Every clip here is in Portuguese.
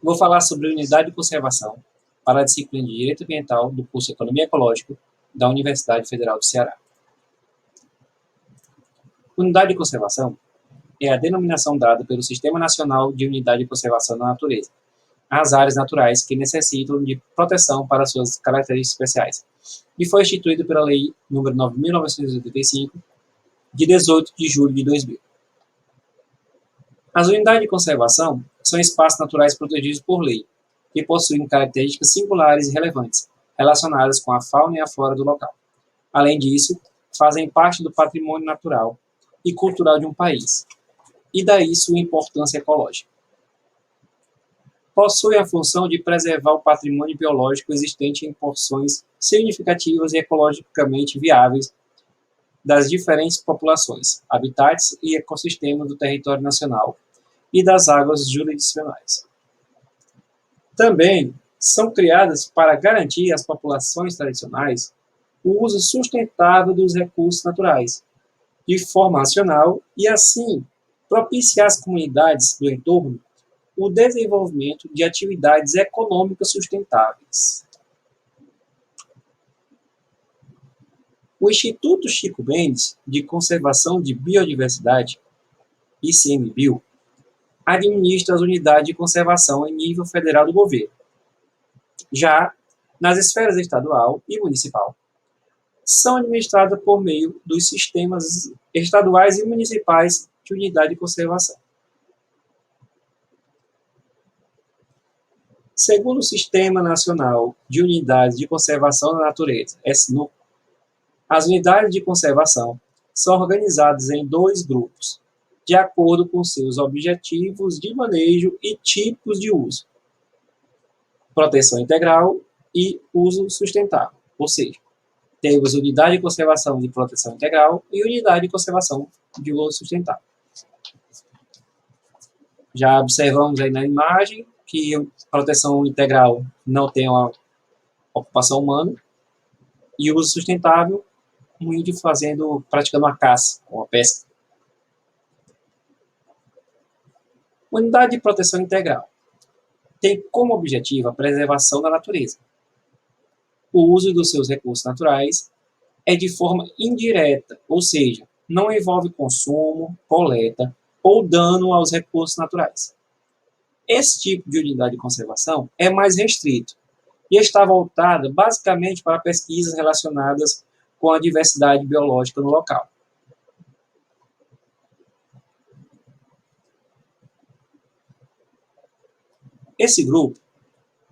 Vou falar sobre unidade de conservação para a disciplina de Direito Ambiental do curso Economia Ecológica da Universidade Federal do Ceará. Unidade de conservação é a denominação dada pelo Sistema Nacional de Unidade de Conservação da Natureza às áreas naturais que necessitam de proteção para suas características especiais, e foi instituído pela Lei nº 9.985, de 18 de julho de 2000. As unidades de conservação são espaços naturais protegidos por lei, que possuem características singulares e relevantes, relacionadas com a fauna e a flora do local. Além disso, fazem parte do patrimônio natural e cultural de um país, e daí sua importância ecológica. Possui a função de preservar o patrimônio biológico existente em porções significativas e ecologicamente viáveis das diferentes populações, habitats e ecossistemas do território nacional e das águas jurisdicionais. Também são criadas para garantir às populações tradicionais o uso sustentável dos recursos naturais, de forma racional, e assim propiciar às comunidades do entorno o desenvolvimento de atividades econômicas sustentáveis. O Instituto Chico Mendes de Conservação de Biodiversidade, ICMBio, administra as unidades de conservação em nível federal do governo. Já nas esferas estadual e municipal, são administradas por meio dos sistemas estaduais e municipais de unidade de conservação. Segundo o Sistema Nacional de Unidades de Conservação da Natureza, SNUC, as unidades de conservação são organizadas em 2 grupos, de acordo com seus objetivos de manejo e tipos de uso: proteção integral e uso sustentável, ou seja, temos unidade de conservação de proteção integral e unidade de conservação de uso sustentável. Já observamos aí na imagem que proteção integral não tem uma ocupação humana, e uso sustentável, um índio praticando uma caça, uma pesca. Unidade de proteção integral tem como objetivo a preservação da natureza. O uso dos seus recursos naturais é de forma indireta, ou seja, não envolve consumo, coleta ou dano aos recursos naturais. Esse tipo de unidade de conservação é mais restrito e está voltada basicamente para pesquisas relacionadas com a diversidade biológica no local. Esse grupo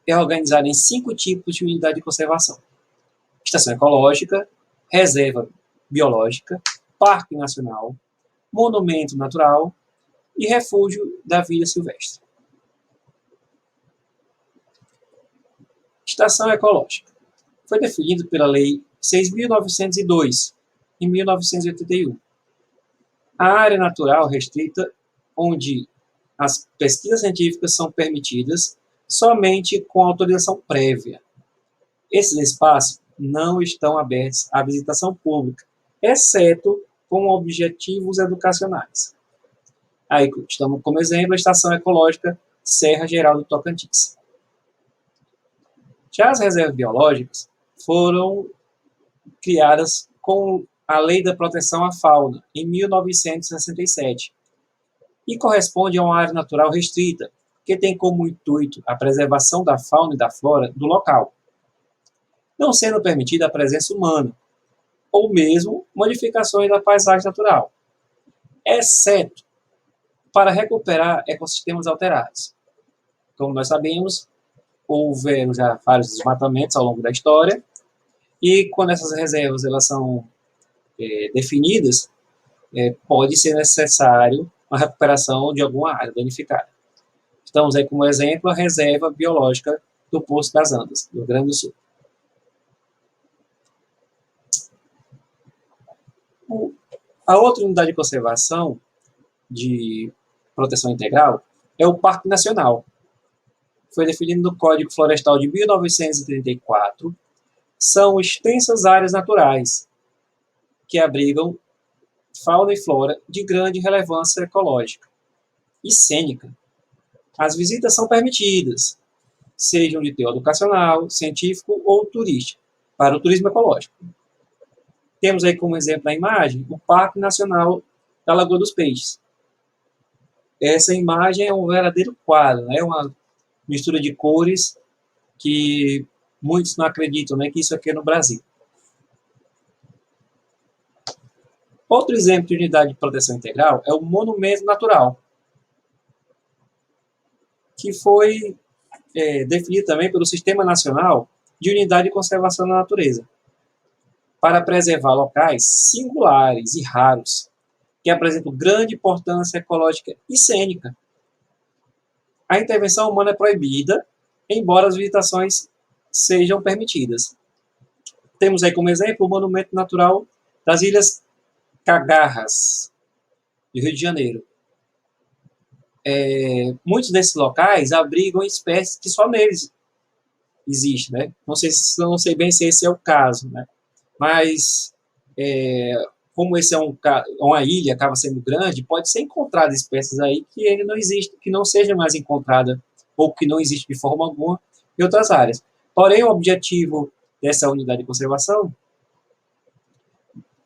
é organizado em 5 tipos de unidade de conservação: estação ecológica, reserva biológica, parque nacional, monumento natural e refúgio da vida silvestre. Estação ecológica foi definido pela Lei 6.902, em 1981. A área natural restrita onde as pesquisas científicas são permitidas somente com autorização prévia. Esses espaços não estão abertos à visitação pública, exceto com objetivos educacionais. Aí estamos como exemplo a Estação Ecológica Serra Geral do Tocantins. Já as reservas biológicas foram criadas com a Lei da Proteção à Fauna, em 1967, e corresponde a uma área natural restrita, que tem como intuito a preservação da fauna e da flora do local, não sendo permitida a presença humana, ou mesmo modificações da paisagem natural, exceto para recuperar ecossistemas alterados. Como nós sabemos, houveram já vários desmatamentos ao longo da história, e quando essas reservas elas são definidas, pode ser necessário a recuperação de alguma área danificada. Estamos aí como exemplo a reserva biológica do Poço das Andas, do Rio Grande do Sul. A outra unidade de conservação de proteção integral é o Parque Nacional. Foi definido no Código Florestal de 1934. São extensas áreas naturais que abrigam fauna e flora de grande relevância ecológica e cênica, As visitas são permitidas, sejam de teor educacional, científico ou turístico, para o turismo ecológico. Temos aí como exemplo na imagem o Parque Nacional da Lagoa dos Peixes. Essa imagem é um verdadeiro quadro, né? Uma mistura de cores que muitos não acreditam, né, que isso aqui é no Brasil. Outro exemplo de unidade de proteção integral é o monumento natural, que foi definido também pelo Sistema Nacional de Unidade de Conservação da Natureza, para preservar locais singulares e raros, que apresentam grande importância ecológica e cênica. A intervenção humana é proibida, embora as visitações sejam permitidas. Temos aí como exemplo o Monumento Natural das Ilhas Cagarras, do Rio de Janeiro. Muitos desses locais abrigam espécies que só neles existem, né? Não sei bem se esse é o caso, né? Mas como esse é uma ilha, acaba sendo grande, pode ser encontrada espécies aí que ele não existe, que não seja mais encontrada ou que não existe de forma alguma em outras áreas. Porém, o objetivo dessa unidade de conservação,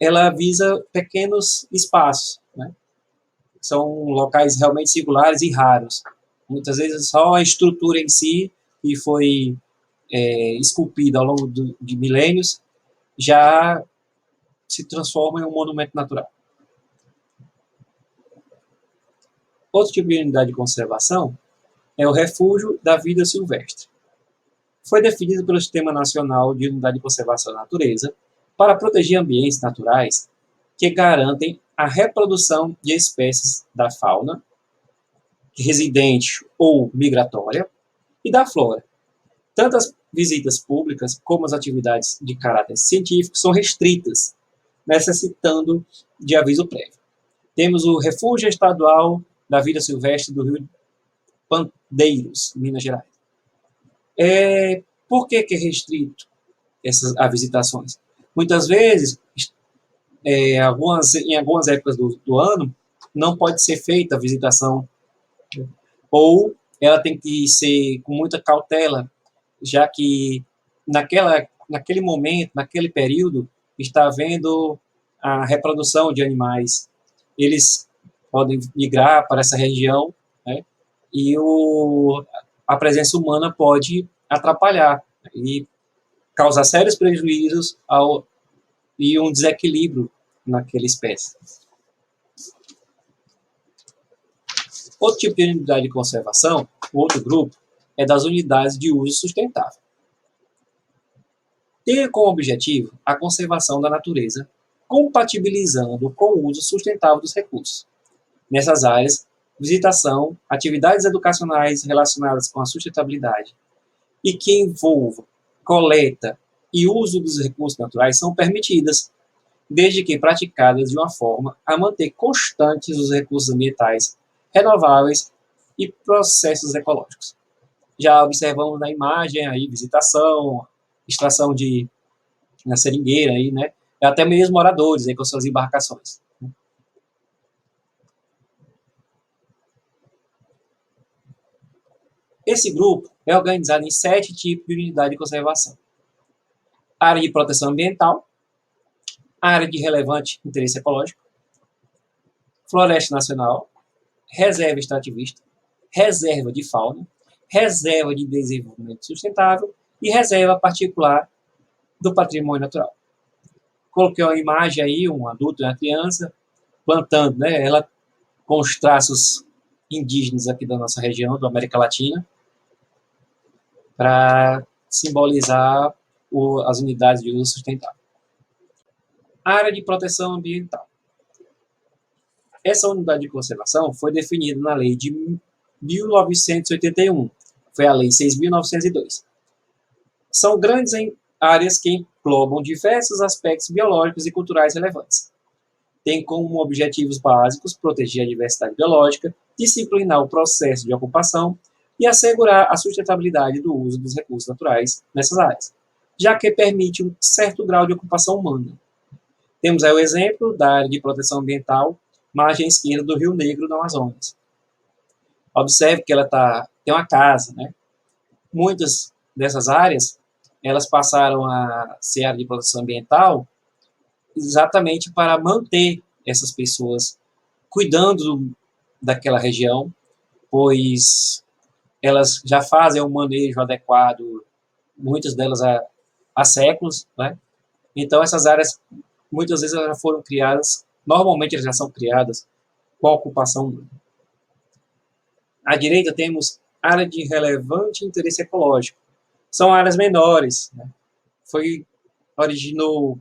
ela visa pequenos espaços, né? São locais realmente singulares e raros. Muitas vezes só a estrutura em si, que foi esculpida ao longo de milênios, já se transforma em um monumento natural. Outro tipo de unidade de conservação é o refúgio da vida silvestre. Foi definido pelo Sistema Nacional de Unidade de Conservação da Natureza para proteger ambientes naturais que garantem a reprodução de espécies da fauna, residente ou migratória, e da flora. Tanto as visitas públicas como as atividades de caráter científico são restritas, necessitando de aviso prévio. Temos o Refúgio Estadual da Vida Silvestre do Rio Pandeiros, Minas Gerais. Por que é restrito a visitações? Muitas vezes, em algumas épocas do ano, não pode ser feita a visitação, ou ela tem que ser com muita cautela, já que naquele momento, naquele período, está havendo a reprodução de animais. Eles podem migrar para essa região, né, e a presença humana pode atrapalhar e causar sérios prejuízos e um desequilíbrio naquela espécie. Outro tipo de unidade de conservação, o outro grupo, é das unidades de uso sustentável. Tem como objetivo a conservação da natureza, compatibilizando com o uso sustentável dos recursos. Nessas áreas, visitação, atividades educacionais relacionadas com a sustentabilidade e que envolvam coleta e uso dos recursos naturais são permitidas, desde que praticadas de uma forma a manter constantes os recursos ambientais renováveis e processos ecológicos. Já observamos na imagem aí visitação, extração na seringueira aí, né? Até mesmo moradores aí com suas embarcações. Esse grupo é organizado em 7 tipos de unidade de conservação: área de proteção ambiental, área de relevante interesse ecológico, floresta nacional, reserva extrativista, reserva de fauna, reserva de desenvolvimento sustentável e reserva particular do patrimônio natural. Coloquei uma imagem aí, um adulto e uma criança, plantando, né, ela com os traços indígenas aqui da nossa região, da América Latina, para simbolizar as unidades de uso sustentável. Área de proteção ambiental. Essa unidade de conservação foi definida na Lei de 1981, foi a Lei 6.902. São grandes áreas que englobam diversos aspectos biológicos e culturais relevantes. Tem como objetivos básicos proteger a diversidade biológica, disciplinar o processo de ocupação e assegurar a sustentabilidade do uso dos recursos naturais nessas áreas, já que permite um certo grau de ocupação humana. Temos aí o exemplo da área de proteção ambiental, margem esquerda do Rio Negro, no Amazonas. Observe que ela tem uma casa, né? Muitas dessas áreas, elas passaram a ser área de proteção ambiental exatamente para manter essas pessoas cuidando daquela região, pois elas já fazem um manejo adequado, muitas delas há séculos, né? Então, essas áreas, muitas vezes, elas já foram criadas, normalmente elas já são criadas com a ocupação humana. À direita temos área de relevante interesse ecológico. São áreas menores, né? Originou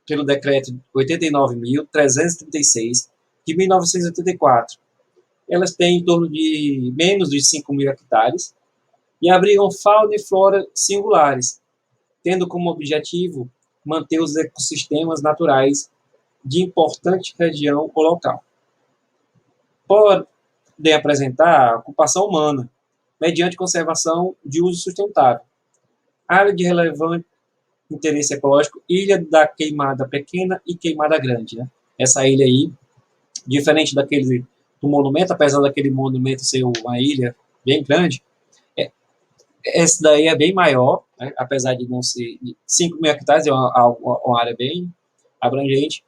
pelo decreto 89.336 de 1984. Elas têm em torno de menos de 5.000 hectares e abrigam fauna e flora singulares, tendo como objetivo manter os ecossistemas naturais de importante região ou local. Podem apresentar a ocupação humana, mediante conservação de uso sustentável. Área de relevante interesse ecológico, Ilha da Queimada Pequena e Queimada Grande. Né? Essa ilha aí, diferente do monumento, apesar daquele monumento ser uma ilha bem grande, essa daí é bem maior, né? Apesar de não ser 5.000 hectares, é uma área bem abrangente,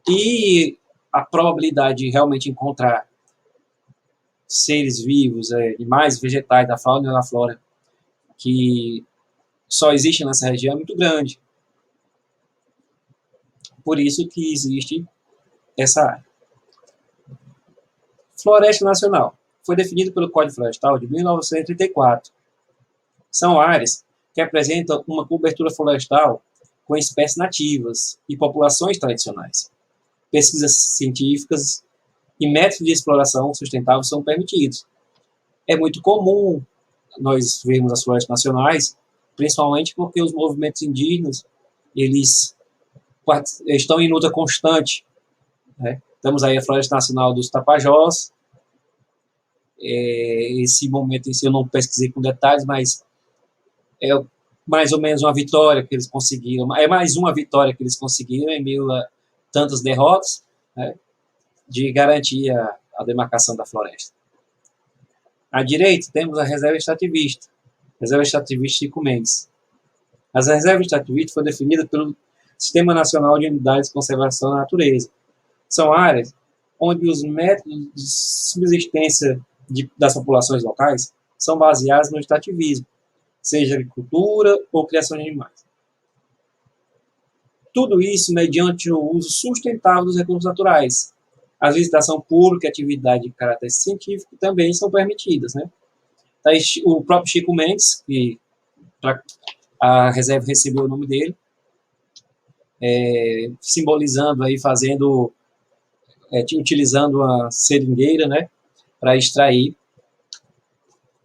e a probabilidade de realmente encontrar seres vivos, animais, vegetais, da fauna e da flora, que só existem nessa região é muito grande. Por isso que existe essa área. Floresta Nacional. Foi definido pelo Código Florestal de 1934. São áreas que apresentam uma cobertura florestal com espécies nativas e populações tradicionais. Pesquisas científicas e métodos de exploração sustentável são permitidos. É muito comum nós vermos as florestas nacionais, principalmente porque os movimentos indígenas, eles estão em luta constante, né? Temos aí a Floresta Nacional dos Tapajós. Esse momento em si eu não pesquisei com detalhes, mas é mais ou menos uma vitória que eles conseguiram. É mais uma vitória que eles conseguiram em meio a tantas derrotas, né, de garantir a demarcação da floresta. À direita temos a Reserva Extrativista, Reserva Extrativista Chico Mendes. A Reserva Extrativista foi definida pelo Sistema Nacional de Unidades de Conservação da Natureza. São áreas onde os métodos de subsistência das populações locais são baseados no extrativismo, seja agricultura ou criação de animais. Tudo isso mediante o uso sustentável dos recursos naturais. A visitação pública e atividade de caráter científico também são permitidas, né? O próprio Chico Mendes, que a reserva recebeu o nome dele, simbolizando aí, utilizando a seringueira, né, para extrair,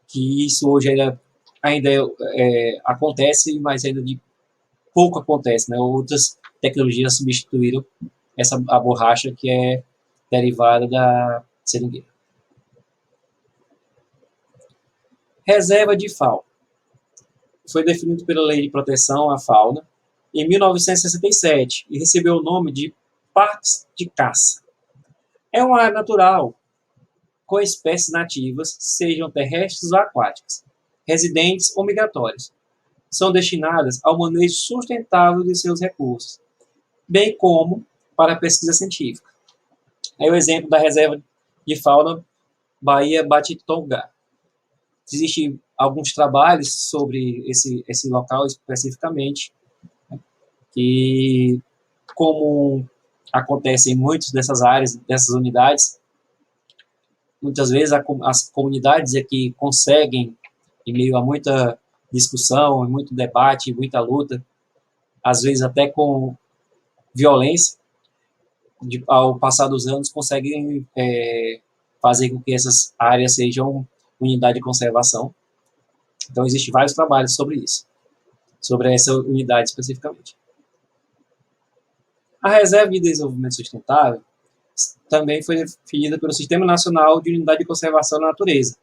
que isso hoje ainda acontece, mas ainda de pouco acontece, né? Outras tecnologias substituíram a borracha que é derivada da seringueira. Reserva de fauna. Foi definido pela Lei de Proteção à Fauna em 1967 e recebeu o nome de Parques de Caça. É uma área natural com espécies nativas, sejam terrestres ou aquáticas, residentes ou migratórias. São destinadas ao manejo sustentável de seus recursos, bem como para a pesquisa científica. Aí o exemplo da Reserva de Fauna Baía Batitongá. Existem alguns trabalhos sobre esse local especificamente, que, como acontece em muitas dessas áreas, dessas unidades, muitas vezes as comunidades é que conseguem, em meio a muita discussão, muito debate, muita luta, às vezes até com violência, ao passar dos anos, conseguem fazer com que essas áreas sejam unidade de conservação. Então, existem vários trabalhos sobre isso, sobre essa unidade especificamente. A Reserva de Desenvolvimento Sustentável também foi definida pelo Sistema Nacional de Unidade de Conservação da Natureza.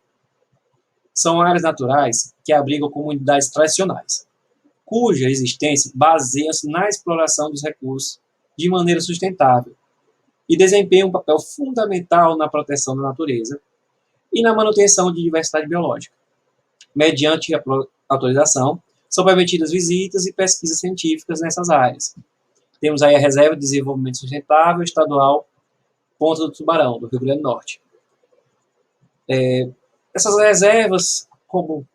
São áreas naturais que abrigam comunidades tradicionais, cuja existência baseia-se na exploração dos recursos de maneira sustentável e desempenham um papel fundamental na proteção da natureza e na manutenção de diversidade biológica. Mediante a autorização, são permitidas visitas e pesquisas científicas nessas áreas. Temos aí a Reserva de Desenvolvimento Sustentável Estadual Ponta do Tubarão, do Rio Grande do Norte. Essas reservas, como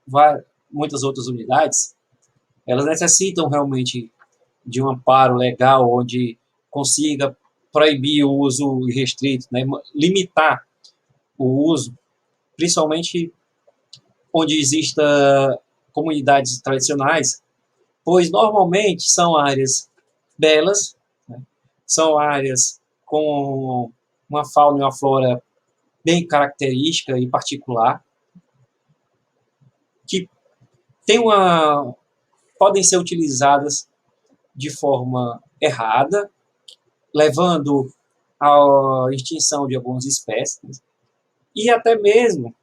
muitas outras unidades, elas necessitam realmente de um amparo legal onde consiga proibir o uso irrestrito, né, limitar o uso, principalmente onde exista comunidades tradicionais, pois normalmente são áreas belas, né, são áreas com uma fauna e uma flora bem característica e particular, que podem ser utilizadas de forma errada, levando à extinção de algumas espécies e até mesmo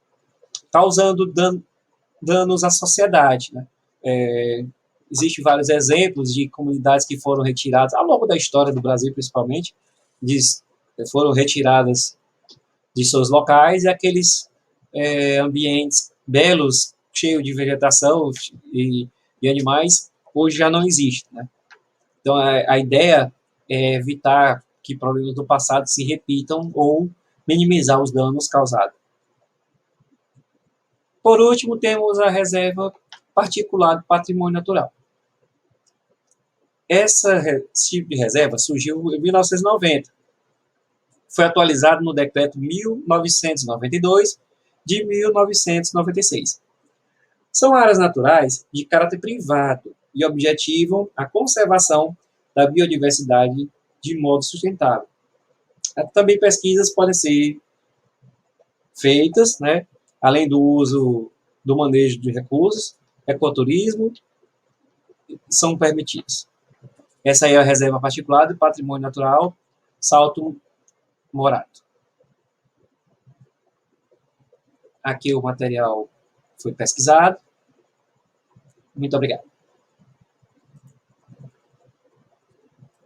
causando danos à sociedade, né? Existem vários exemplos de comunidades que foram retiradas, ao longo da história do Brasil principalmente, foram retiradas de seus locais e aqueles ambientes belos, cheios de vegetação e animais, hoje já não existem, né? Então, a ideia é evitar que problemas do passado se repitam ou minimizar os danos causados. Por último, temos a Reserva Particular do Patrimônio Natural. Esse tipo de reserva surgiu em 1990. Foi atualizado no Decreto 1992 de 1996. São áreas naturais de caráter privado e objetivam a conservação da biodiversidade de modo sustentável. Também pesquisas podem ser feitas, né, além do uso do manejo de recursos, ecoturismo, são permitidos. Essa aí é a Reserva Particular do Patrimônio Natural Salto Morato. Aqui o material foi pesquisado. Muito obrigado.